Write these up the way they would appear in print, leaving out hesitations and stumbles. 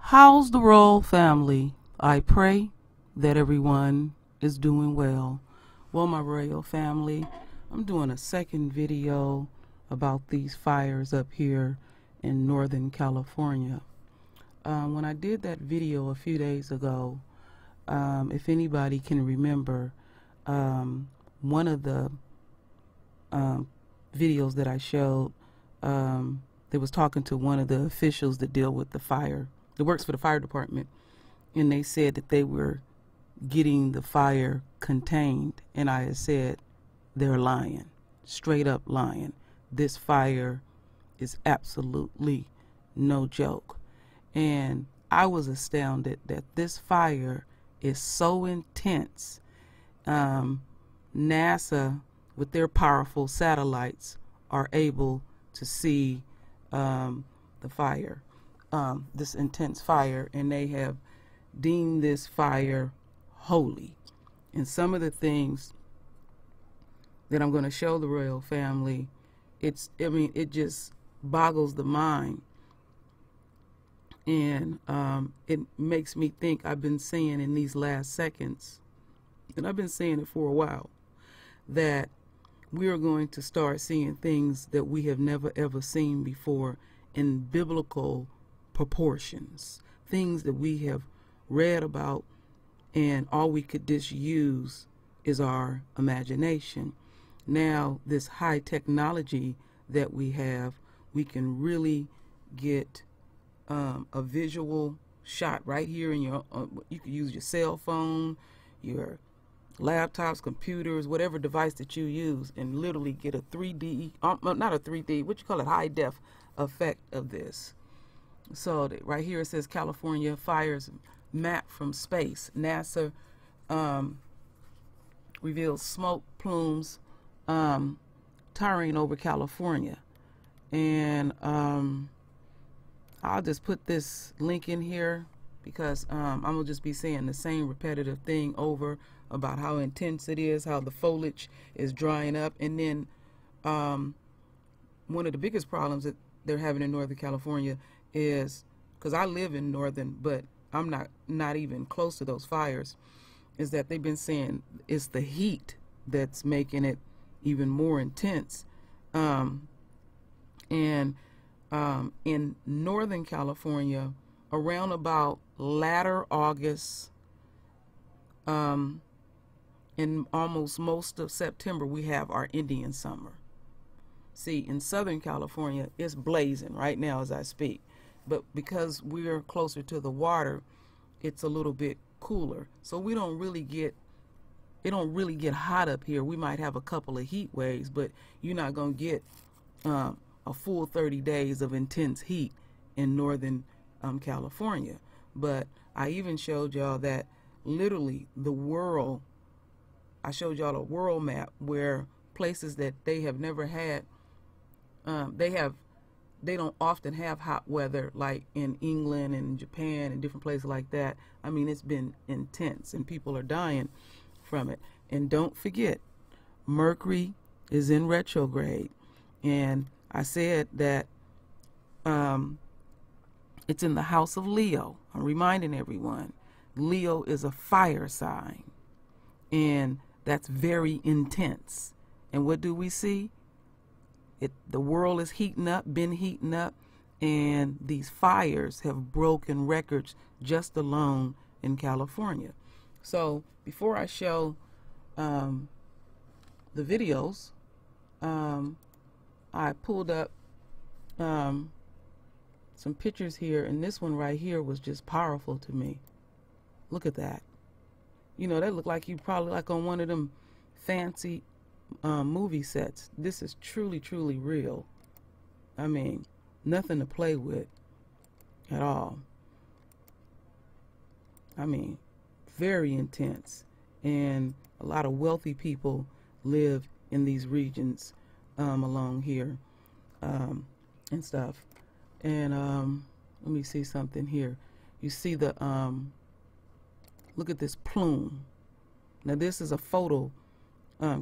How's the royal family? I pray that everyone is doing well. Well, my royal family, I'm doing a second video about these fires up here in Northern California. When I did that video a few days ago, if anybody can remember, one of the videos that I showed, they was talking to one of the officials that deal with the fire, that works for the fire department, and they said that they were getting the fire contained, and I had said they're lying, straight up lying. This fire is absolutely no joke. And I was astounded that this fire is so intense. NASA, with their powerful satellites, are able to see the fire, this intense fire, and they have deemed this fire holy. And some of the things that I'm going to show the royal family, it just boggles the mind. And it makes me think, I've been saying in these last seconds, and I've been saying it for a while, that we are going to start seeing things that we have never ever seen before in biblical proportions, things that we have read about and all we could just use is our imagination. Now, this high technology that we have, we can really get a visual shot right here in your, you can use your cell phone, your laptops, computers, whatever device that you use, and literally get a 3D, not a 3D, what you call it, high def effect of this. So right here it says California fires map from space. NASA reveals smoke plumes towering over California. And I'll just put this link in here because I'm gonna just be saying the same repetitive thing over about how intense it is, how the foliage is drying up. And then one of the biggest problems that they're having in Northern California is, because I live in Northern, but I'm not even close to those fires, is that they've been saying it's the heat that's making it even more intense. In Northern California, around about latter August, and almost most of September, we have our Indian summer. See, in Southern California, it's blazing right now as I speak. But because we're closer to the water, it's a little bit cooler. So we don't really get, it don't really get hot up here. We might have a couple of heat waves, but you're not going to get a full 30 days of intense heat in Northern California. But I even showed y'all that literally the world, I showed y'all a world map where places that they have never had, they don't often have hot weather, like in England and Japan and different places like that. I mean, it's been intense and people are dying from it. And don't forget, Mercury is in retrograde. And I said that it's in the house of Leo. I'm reminding everyone, Leo is a fire sign, and that's very intense. And what do we see? The world is heating up, been heating up, and these fires have broken records just alone in California. So before I show the videos, I pulled up some pictures here, and this one right here was just powerful to me. Look at that. You know, that looked like you probably like on one of them fancy movie sets. This is truly, truly real. I mean, nothing to play with at all. I mean, very intense. And a lot of wealthy people live in these regions along here and stuff. And let me see something here. You see the look at this plume. Now this is a photo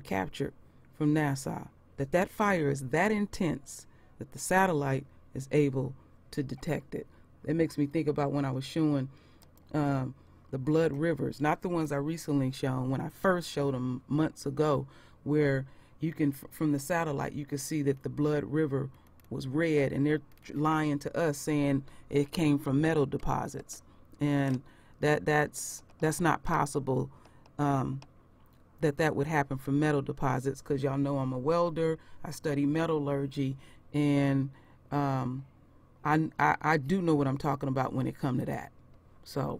captured from NASA, that fire is that intense that the satellite is able to detect it. That makes me think about when I was showing the blood rivers, not the ones I recently shown, when I first showed them months ago, where you can, from the satellite, you can see that the blood river was red, and they're lying to us saying it came from metal deposits, and that's not possible. That would happen from metal deposits, because y'all know I'm a welder. I study metallurgy, and I do know what I'm talking about when it comes to that. So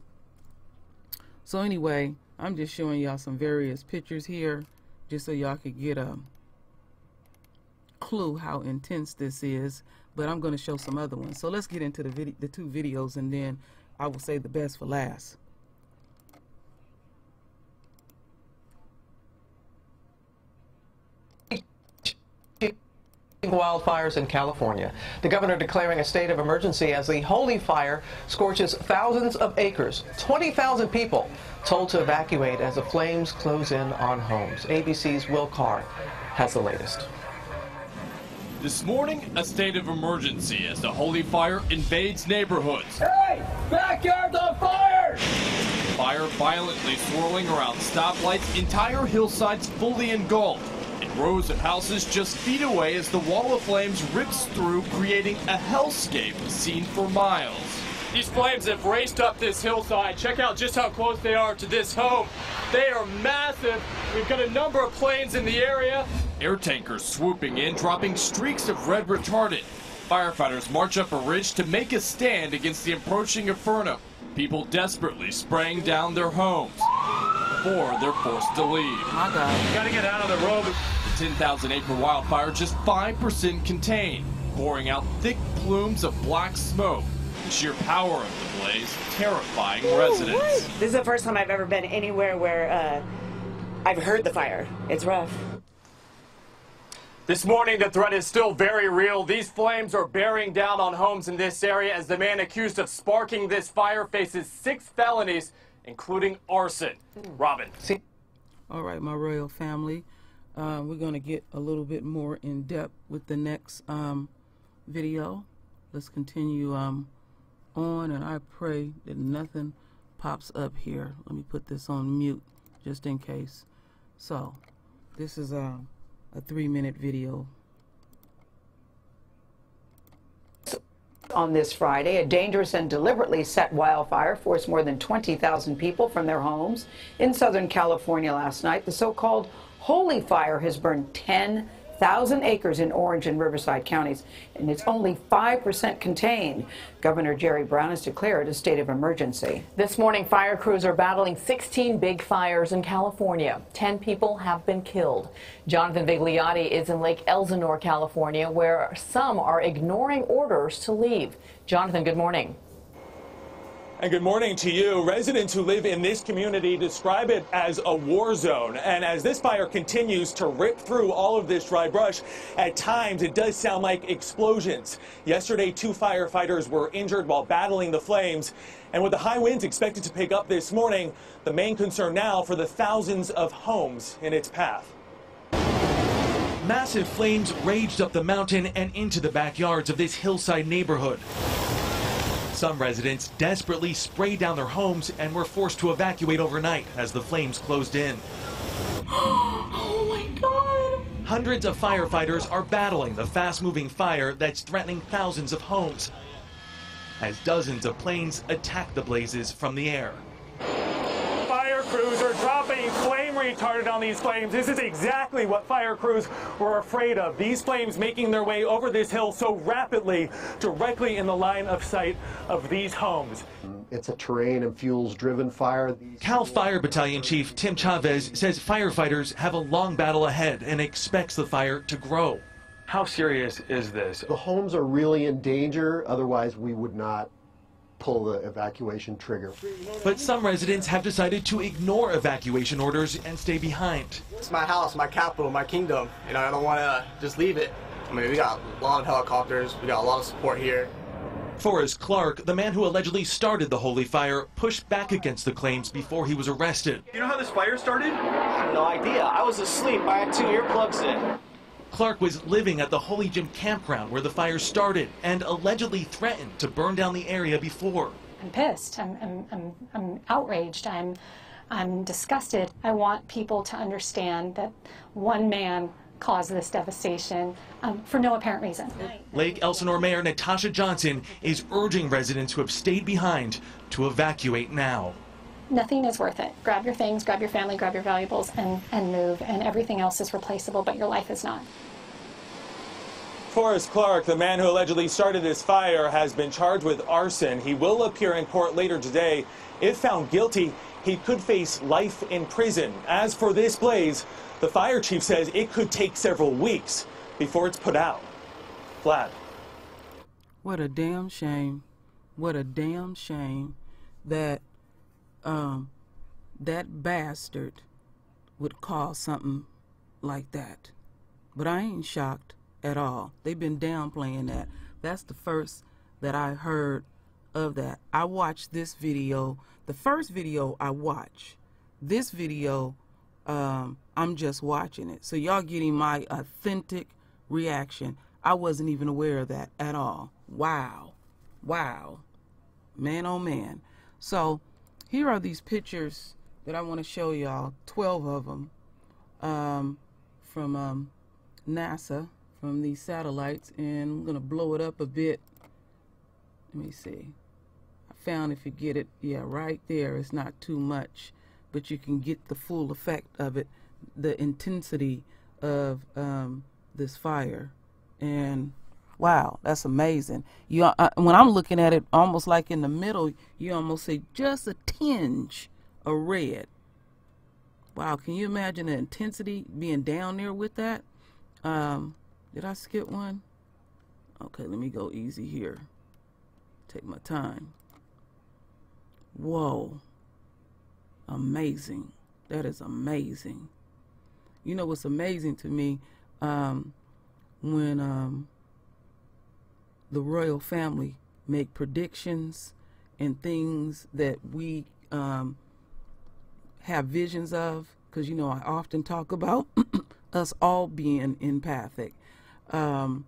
anyway, I'm just showing y'all some various pictures here, just so y'all could get a clue how intense this is. But I'm going to show some other ones. So let's get into the two videos, and then I will save the best for last. Wildfires in California. The governor declaring a state of emergency as the Holy Fire scorches thousands of acres. 20,000 people told to evacuate as the flames close in on homes. ABC's Will Carr has the latest. This morning, a state of emergency as the Holy Fire invades neighborhoods. Hey! Backyard's on fire! Fire violently swirling around stoplights, entire hillsides fully engulfed. Rows of houses just feet away as the wall of flames rips through, creating a hellscape seen for miles. These flames have raced up this hillside. Check out just how close they are to this home. They are massive. We've got a number of planes in the area. Air tankers swooping in, dropping streaks of red retardant. Firefighters march up a ridge to make a stand against the approaching inferno. People desperately spraying down their homes before they're forced to leave. My God. Gotta get out of the road. 10,000-acre wildfire just 5% contained, pouring out thick plumes of black smoke. The sheer power of the blaze terrifying residents. This is the first time I've ever been anywhere where I've heard the fire. It's rough. This morning, the threat is still very real. These flames are bearing down on homes in this area as the man accused of sparking this fire faces 6 felonies, including arson. Robin. All right, my royal family. We're going to get a little bit more in depth with the next video. Let's continue on, and I pray that nothing pops up here. Let me put this on mute just in case. So this is a 3-minute video. On this Friday, a dangerous and deliberately set wildfire forced more than 20,000 people from their homes in Southern California last night. The so-called Holy Fire has burned 10,000 acres in Orange and Riverside counties, and it's only 5% contained. Governor Jerry Brown has declared a state of emergency. This morning, fire crews are battling 16 big fires in California. 10 people have been killed. Jonathan Vigliotti is in Lake Elsinore, California, where some are ignoring orders to leave. Jonathan, good morning. And good morning to you. Residents who live in this community describe it as a war zone. And as this fire continues to rip through all of this dry brush, at times it does sound like explosions. Yesterday, 2 firefighters were injured while battling the flames. And with the high winds expected to pick up this morning, the main concern now for the thousands of homes in its path. Massive flames raged up the mountain and into the backyards of this hillside neighborhood. Some residents desperately sprayed down their homes and were forced to evacuate overnight as the flames closed in. Oh my God! Hundreds of firefighters are battling the fast-moving fire that's threatening thousands of homes as dozens of planes attack the blazes from the air. Fire crews are dropping flame retardant on these flames. This is exactly what fire crews were afraid of. These flames making their way over this hill so rapidly, directly in the line of sight of these homes. It's a terrain and fuels-driven fire. Cal Fire Battalion Chief Tim Chavez says firefighters have a long battle ahead and expects the fire to grow. How serious is this? The homes are really in danger, otherwise we would not pull the evacuation trigger. But some residents have decided to ignore evacuation orders and stay behind. It's my house, my capital, my kingdom. You know, I don't want to just leave it. I mean, we got a lot of helicopters, we got a lot of support here. Forrest Clark, the man who allegedly started the Holy Fire, pushed back against the claims before he was arrested. You know how this fire started? I have no idea. I was asleep. I had 2 earplugs in. Clark was living at the Holy Gym campground where the fire started and allegedly threatened to burn down the area before. I'm pissed. I'm outraged. I'm disgusted. I want people to understand that one man caused this devastation for no apparent reason. Lake Elsinore Mayor Natasha Johnson is urging residents who have stayed behind to evacuate now. Nothing is worth it. Grab your things, grab your family, grab your valuables, and move. And everything else is replaceable, but your life is not. Forrest Clark, the man who allegedly started this fire, has been charged with arson. He will appear in court later today. If found guilty, he could face life in prison. As for this blaze, the fire chief says it could take several weeks before it's put out. Vlad. What a damn shame. What a damn shame that that bastard would cause something like that. But I ain't shocked at all. They've been downplaying that. That's the first that I heard of that. I watched this video. The first video I watched. This video, I'm just watching it. So y'all getting my authentic reaction. I wasn't even aware of that at all. Wow. Wow. Man, oh man. So here are these pictures that I want to show y'all, 12 of them, from NASA, from these satellites, and I'm going to blow it up a bit. Let me see. I found, if you get it, yeah, right there. It's not too much, but you can get the full effect of it, the intensity of this fire. And wow, that's amazing. You, when I'm looking at it, almost like in the middle, you almost see just a tinge of red. Wow, can you imagine the intensity being down there with that? Did I skip one? Okay, let me go easy here. Take my time. Whoa. Amazing. That is amazing. You know what's amazing to me? When the royal family make predictions and things that we have visions of, because you know I often talk about us all being empathic, and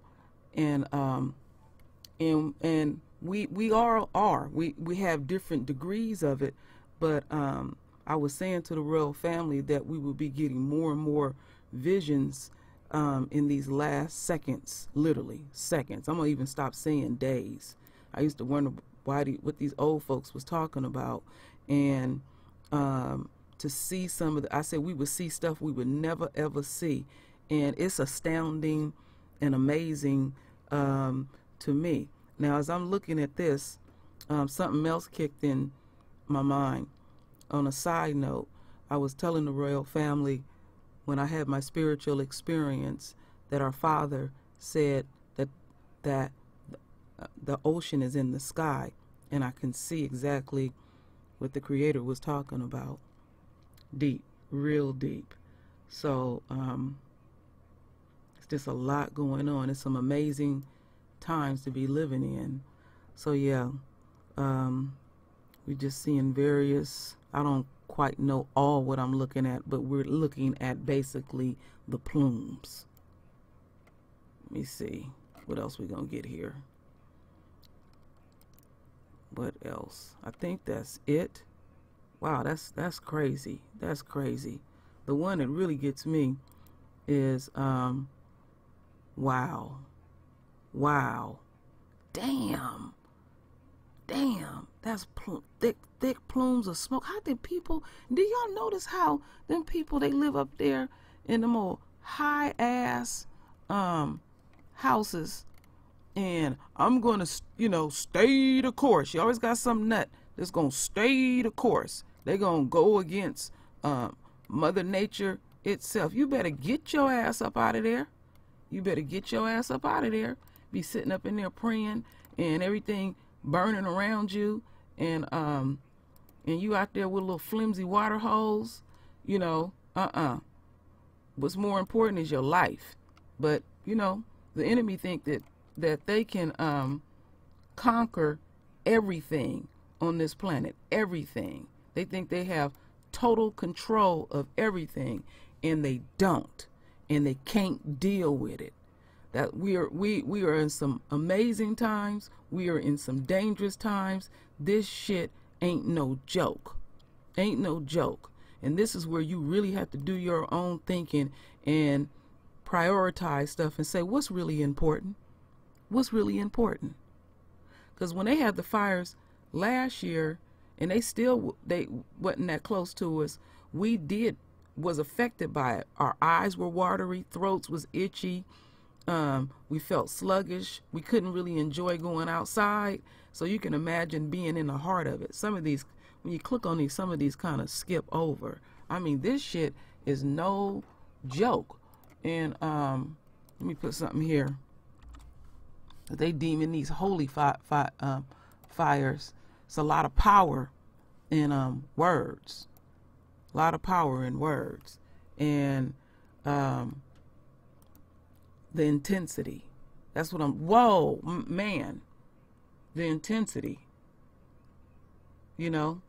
we all are. We have different degrees of it, but I was saying to the royal family that we will be getting more and more visions in these last seconds, literally seconds. I'm gonna even stop saying days. I used to wonder what these old folks was talking about, and to see some of the, I said we would see stuff we would never ever see, and it's astounding and amazing to me. Now, as I'm looking at this, something else kicked in my mind. On a side note, I was telling the royal family when I had my spiritual experience that our Father said that the ocean is in the sky, and I can see exactly what the Creator was talking about. Deep, real deep. So it's just a lot going on. It's some amazing times to be living in. So yeah, we're just seeing various, I don't quite know all what I'm looking at, but we're looking at basically the plumes. Let me see what else we're gonna get here. What else? I think that's it. Wow, that's crazy. That's crazy. The one that really gets me is wow. Wow. Damn. That's thick plumes of smoke. How did people, do y'all notice how them people, they live up there in the more high ass houses, and I'm gonna, you know, stay the course. You always got some nut that's gonna stay the course. They're gonna go against Mother Nature itself. You better get your ass up out of there. You better get your ass up out of there. Be sitting up in there praying and everything burning around you, and you out there with little flimsy water holes, you know, What's more important is your life. But, you know, the enemy think that they can conquer everything on this planet, everything. They think they have total control of everything, and they don't. and they can't deal with it. That we are in some amazing times. We are in some dangerous times. This shit ain't no joke. Ain't no joke. And this is where you really have to do your own thinking and prioritize stuff and say, what's really important? What's really important? Because when they had the fires last year, and they wasn't that close to us, was affected by it. Our eyes were watery, throats was itchy, we felt sluggish, we couldn't really enjoy going outside. So you can imagine being in the heart of it. Some of these, when you click on these, some of these kind of skip over. I mean, this shit is no joke. And let me put something here. They deeming these holy fires. It's a lot of power in words. A lot of power in words. And the intensity. That's what whoa, man. The intensity. You know?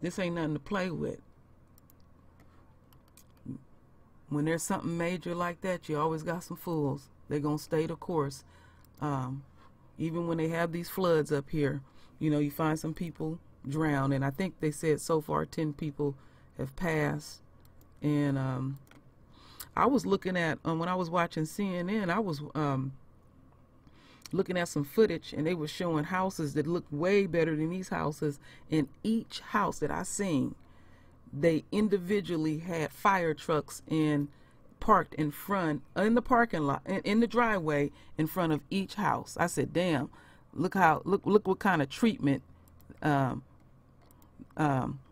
This ain't nothing to play with. When there's something major like that, you always got some fools. They're going to stay the course. Even when they have these floods up here, you know, you find some people drown. And I think they said so far 10 people have passed. And I was looking at, when I was watching CNN, I was looking at some footage, and they were showing houses that looked way better than these houses. And each house that I seen, they individually had fire trucks parked in front, in the parking lot, in the driveway in front of each house. I said, damn, look what kind of treatment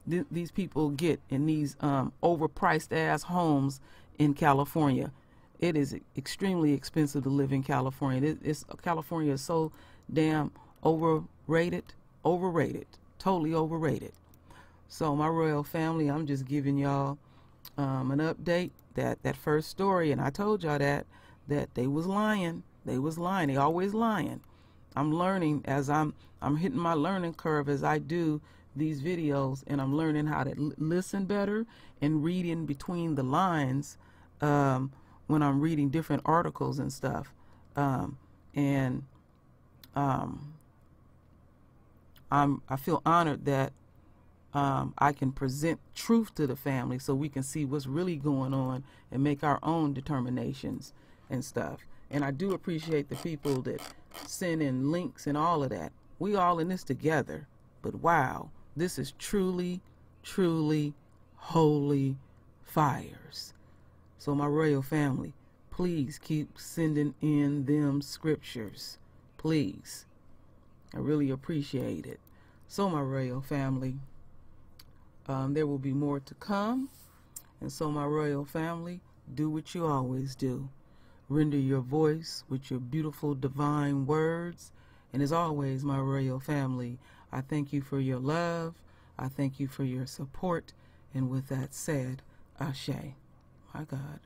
these people get in these overpriced ass homes in California. It is extremely expensive to live in California. California is so damn overrated, totally overrated. So my royal family, I'm just giving y'all an update that first story, and I told y'all that they was lying. They was lying. They always lying. I'm learning as I'm hitting my learning curve as I do these videos, and I'm learning how to listen better and read in between the lines when I'm reading different articles and stuff. I feel honored that I can present truth to the family so we can see what's really going on and make our own determinations and stuff. And I do appreciate the people that send in links and all of that. We all in this together. But wow, this is truly, truly holy fires. So my royal family, please keep sending in them scriptures. Please. I really appreciate it. So my royal family, there will be more to come. And so my royal family, do what you always do. Render your voice with your beautiful divine words. And as always, my royal family, I thank you for your love. I thank you for your support. And with that said, Ashe, my God.